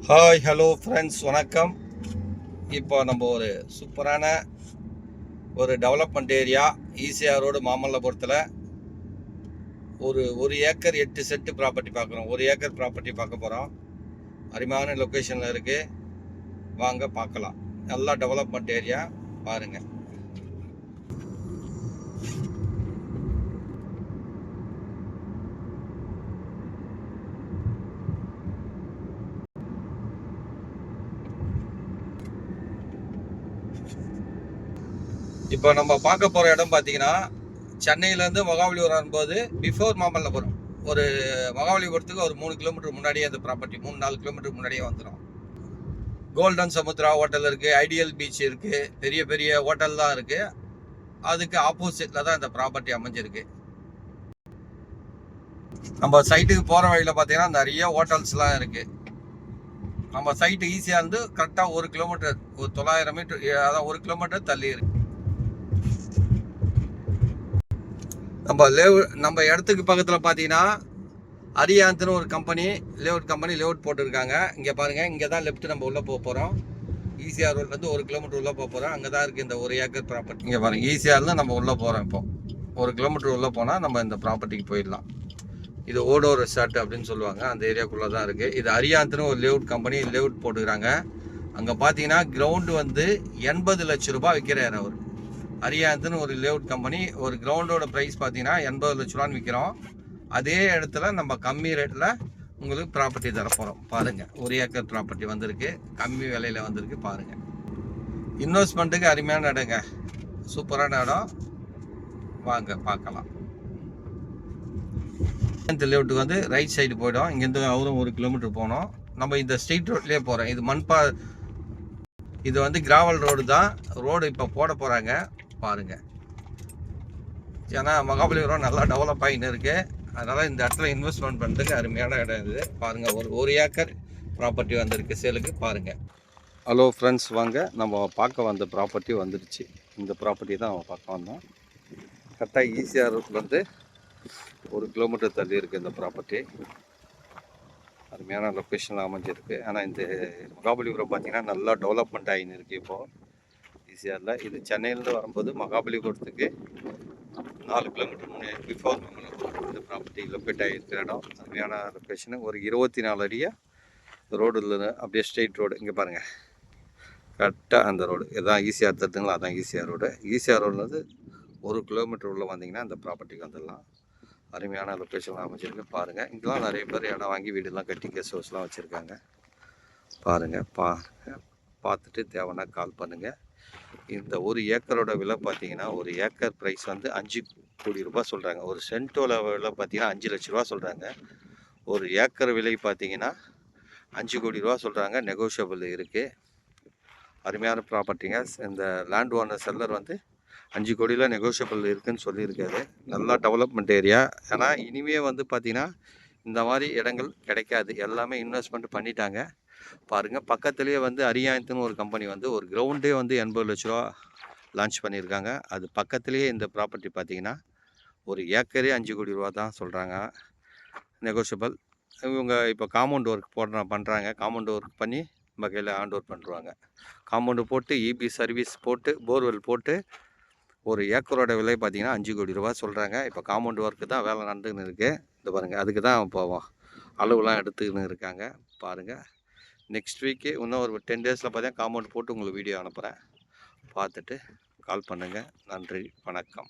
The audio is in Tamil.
ஹாய் ஹலோ ஃப்ரெண்ட்ஸ் வணக்கம். இப்போ நம்ம ஒரு சூப்பரான ஒரு டெவலப்மெண்ட் ஏரியா ஈசிஆர் ரோடு மாமல்லபுரத்தில் ஒரு ஏக்கர் 8 சென்ட் ப்ராப்பர்ட்டி பார்க்குறோம். 1 ஏக்கர் ப்ராப்பர்ட்டி பார்க்க போகிறோம். அருமையான லொக்கேஷனில் இருக்குது. வாங்க பார்க்கலாம். நல்லா டெவலப்மெண்ட் ஏரியா பாருங்கள். இப்போ நம்ம பார்க்க போகிற இடம் பார்த்தீங்கன்னா சென்னையிலேருந்து மகாபலிபுரம் வரும்போது பிஃபோர் மாமல்லபுரம் ஒரு மகாபலிபுரத்துக்கு ஒரு 3 கிலோமீட்டர் முன்னாடியே அந்த ப்ராப்பர்ட்டி 3-4 கிலோமீட்டர் முன்னாடியே வந்துடும். கோல்டன் சமுத்ரா ஹோட்டல் இருக்குது, ஐடியல் பீச் இருக்குது, பெரிய பெரிய ஹோட்டல் தான் இருக்குது. அதுக்கு ஆப்போசிட்டில் தான் இந்த ப்ராப்பர்ட்டி அமைஞ்சிருக்கு. நம்ம சைட்டுக்கு போகிற வழியில் பார்த்தீங்கன்னா நிறைய ஹோட்டல்ஸ்லாம் இருக்குது. நம்ம சைட்டு ஈஸியாக இருந்து கரெக்டாக 1 கிலோமீட்டர், ஒரு 900 மீட்டர், அதான் 1 கிலோமீட்டர் தள்ளி இருக்கு. நம்ம இடத்துக்கு பக்கத்தில் பார்த்தீங்கன்னா அரியாந்துன்னு ஒரு கம்பெனி லேஅவுட் போட்டிருக்காங்க. இங்கே பாருங்கள், இங்கே தான் லெஃப்ட் நம்ம உள்ளே போக போகிறோம். ஈசிஆர் ரோட்லேருந்து 1 கிலோமீட்டர் உள்ளே போக போகிறோம். அங்கே தான் இருக்குது இந்த 1 ஏக்கர் ப்ராப்பர்ட்டி. இங்கே பாருங்கள், ஈசிஆர்லேருந்து நம்ம உள்ளே போகிறோம். இப்போ 1 கிலோமீட்டர் உள்ளே போனால் நம்ம இந்த ப்ராப்பர்ட்டிக்கு போயிடலாம். இது ஓடோ ரெசார்ட் அப்படின்னு சொல்லுவாங்க. அந்த ஏரியாக்குள்ளே தான் இருக்குது. இது அரியாந்துன்னு ஒரு லேஅவுட் போட்டுக்கிறாங்க. அங்கே பார்த்தீங்கன்னா கிரவுண்டு வந்து 80 லட்சம் ரூபாய் விற்கிறார் அவர். அரியாந்துன்னு ஒரு லேஅவுட் கம்பெனி. ஒரு கிரவுண்டோட ப்ரைஸ் பார்த்தீங்கன்னா 80 லட்ச ரூபான்னு விற்கிறோம். அதே இடத்துல நம்ம கம்மி ரேட்டில் உங்களுக்கு ப்ராப்பர்ட்டி தரப்போகிறோம். பாருங்கள், 1 ஏக்கர் ப்ராப்பர்ட்டி வந்திருக்கு, கம்மி விலையில் வந்திருக்கு. பாருங்கள், இன்வெஸ்ட்மெண்ட்டுக்கு அருமையான இடங்க, சூப்பரான இடம். வாங்க பார்க்கலாம். இந்த லேஅவுட்டுக்கு வந்து ரைட் சைடு போய்டும். இங்கேருந்து அவரும் 1 கிலோமீட்டர் போனோம். நம்ம இந்த ஸ்ட்ரீட் ரோட்லேயே போகிறோம். இது வந்து கிராவல் ரோடு தான். ரோடு இப்போ போட போகிறாங்க. பாருங்கள், ஏன்னா மகாபலிபுரம் நல்லா டெவலப் ஆகின்னு இருக்குது. அதனால் இந்த இடத்துல இன்வெஸ்ட்மெண்ட் பண்ணுறதுக்கு அருமையான இடம் இது. பாருங்கள், ஒரு ஏக்கர் ப்ராப்பர்ட்டி வந்திருக்கு சேலுக்கு. பாருங்கள். ஹலோ ஃப்ரெண்ட்ஸ், வாங்க நம்ம பார்க்க வந்த ப்ராப்பர்ட்டி வந்துடுச்சு. இந்த ப்ராப்பர்ட்டி தான் நம்ம பார்க்க வந்தோம். கரெக்டாக ஈசிஆர் ரோட்லேருந்து 1 கிலோமீட்டர் தள்ளி இருக்குது இந்த ப்ராப்பர்ட்டி. அருமையான லொக்கேஷனில் அமைஞ்சிருக்கு. ஆனால் இந்த மகாபலிபுரம் பார்த்திங்கன்னா நல்லா டெவலப்மெண்ட் ஆகின்னு இருக்குது இப்போது ஈசிஆரில். இது சென்னையிலேருந்து வரும்போது மகாபலிபுரத்துக்கு 4 கிலோமீட்டர் முன்னாடி பிஃபோர் இந்த ப்ராப்பர்ட்டி லொக்கேட் ஆகியிருக்கிற இடம். அருமையான லொக்கேஷனு. ஒரு 24 அடியாக ரோடில் அப்படியே ஸ்ட்ரெயிட் ரோடு. இங்கே பாருங்கள், கரெக்டாக அந்த ரோடு எதான் ஈசிஆர் தருதுங்களா, அதான் ஈசிஆர் ரோடு. ஈசிஆர் ரோட்லேருந்து 1 கிலோமீட்டர் உள்ளே வந்தீங்கன்னா அந்த ப்ராப்பர்ட்டிக்கு வந்துடலாம். அருமையான லொக்கேஷன்லாம் அமைச்சிருக்கு. பாருங்கள், இங்கெல்லாம் நிறைய பேர் இடம் வாங்கி வீடுலாம் கட்டி கெஸ்ட் ஹவுஸ்லாம் வச்சுருக்காங்க. பாருங்கள், பார்த்துட்டு தேவைன்னா கால் பண்ணுங்கள். இந்த 1 ஏக்கரோட விலை பார்த்தீங்கன்னா, 1 ஏக்கர் ப்ரைஸ் வந்து 5 கோடி ரூபாய் சொல்கிறாங்க. ஒரு சென்ட்டோட விலை பார்த்தீங்கன்னா 5 லட்ச ரூபா சொல்கிறாங்க. 1 ஏக்கர் விலை பார்த்தீங்கன்னா 5 கோடி ரூபா சொல்கிறாங்க. நெகோஷியபிள் இருக்குது. அருமையான ப்ராப்பர்ட்டிங்க. இந்த லேண்ட் ஓனர் செல்லர் வந்து 5 கோடியில் நெகோஷியபிள் இருக்குதுன்னு சொல்லியிருக்காரு. நல்லா டெவலப்மெண்ட் ஏரியா. ஏன்னா இனிமே வந்து பார்த்திங்கன்னா இந்த மாதிரி இடங்கள் கிடைக்காது. எல்லாமே இன்வெஸ்ட்மெண்ட் பண்ணிட்டாங்க. பாருங்கள், பக்கத்துலேயே வந்து அரியாந்துன்னு ஒரு கம்பெனி வந்து ஒரு கிரவுண்டே வந்து 80 லட்ச ரூபா லான்ச் பண்ணியிருக்காங்க. அது பக்கத்துலேயே இந்த ப்ராப்பர்ட்டி பார்த்திங்கன்னா 1 ஏக்கரே 5 கோடி ரூபா தான் சொல்கிறாங்க. நெகோஷியபிள். இவங்க இப்போ காம்பவுண்ட் ஒர்க் பண்ணுறாங்க. காம்பவுண்ட் ஒர்க் பண்ணி நம்ம கையில் ஹேண்ட் ஓவர் பண்ணுறாங்க. காம்பவுண்டு போட்டு இபி சர்வீஸ் போட்டு போர்வெல் போட்டு 1 ஏக்கரோட விலை பார்த்திங்கன்னா 5 கோடி ரூபா சொல்கிறாங்க. இப்போ காம்பவுண்ட் ஒர்க்கு தான் வேலை நடந்துன்னு இருக்குது. இந்த பாருங்கள், அதுக்கு தான் போவோம் அளவுலாம் எடுத்துக்கின்னு இருக்காங்க. பாருங்கள், நெக்ஸ்ட் வீக்கு இன்னும் ஒரு 10 டேஸில் பார்த்தீங்கன்னா காம்பவுண்ட் போட்டு உங்களுக்கு வீடியோ அனுப்புகிறேன். பார்த்துட்டு கால் பண்ணுங்கள். நன்றி, வணக்கம்.